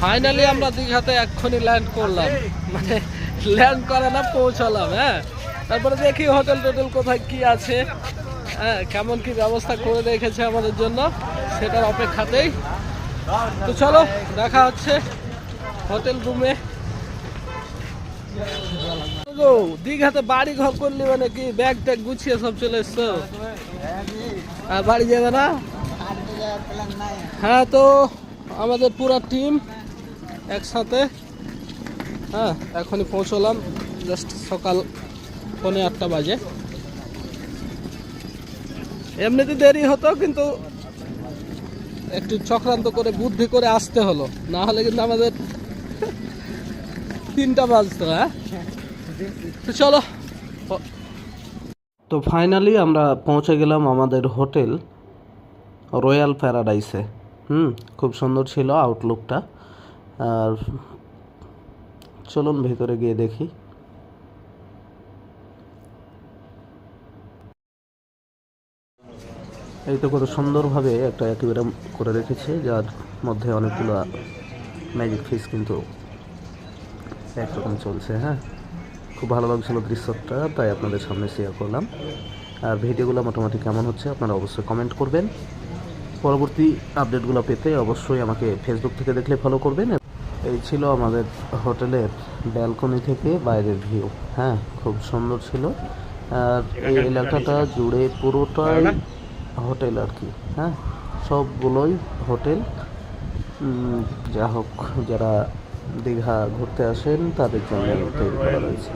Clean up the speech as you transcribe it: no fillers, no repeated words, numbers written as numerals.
Finally আমরা দীঘাতে এক্ষুনি ল্যান্ড করলাম, মানে ল্যান্ড করে না পৌঁছালাম। হ্যাঁ, তারপরে দেখি হোটেল টোটেল কোথায় কি আছে, হ্যাঁ কেমন কি ব্যবস্থা করে রেখেছে আমাদের জন্য, সেটার অপেক্ষাতেই। তো চলো দেখা হচ্ছে হোটেল রুমে। দীঘাতে বাড়ি ঘর করলি মানে কি ব্যাগ ট্যাগ গুছিয়ে সব চলে এসছো? আর বাড়ি যাবে না? হ্যাঁ, তো আমাদের পুরো টিম একসাথে, হ্যাঁ এখনই পৌঁছলাম, জাস্ট সকাল 8:45 বাজে। এমনিতে দেরি হতো, কিন্তু একটু চক্রান্ত করে বুদ্ধি করে আসতে হলো, না হলে কিন্তু আমাদের 3টা বাজতো। হ্যাঁ, তো চলো। তো ফাইনালি আমরা পৌঁছে গেলাম আমাদের হোটেল রয়্যাল প্যারাডাইসে। খুব সুন্দর ছিল আউটলুকটা। আর চলুন ভেতরে গিয়ে দেখি। এই তো কত সুন্দরভাবে একটা অ্যাকুয়ারিয়াম করে রেখেছে, যার মধ্যে অনেকগুলো ম্যাজিক ফিশ কিন্তু একরকম চলছে। হ্যাঁ, খুব ভালো লাগছিল দৃশ্যটা, তাই আপনাদের সামনে শেয়ার করলাম। আর ভিডিওগুলো মোটামুটি কেমন হচ্ছে আপনারা অবশ্যই কমেন্ট করবেন। পরবর্তী আপডেটগুলো পেতে অবশ্যই আমাকে ফেসবুক থেকে দেখলে ফলো করবেন। এই ছিল আমাদের হোটেলের ব্যালকনি থেকে বাইরের ভিউ। হ্যাঁ, খুব সুন্দর ছিল। আর এই এলাকাটা জুড়ে পুরোটাই হোটেল আর কি। হ্যাঁ, সবগুলোই হোটেল। যা হোক, যারা দীঘা ঘুরতে আসেন তাদের জন্য তৈরি করা রয়েছে।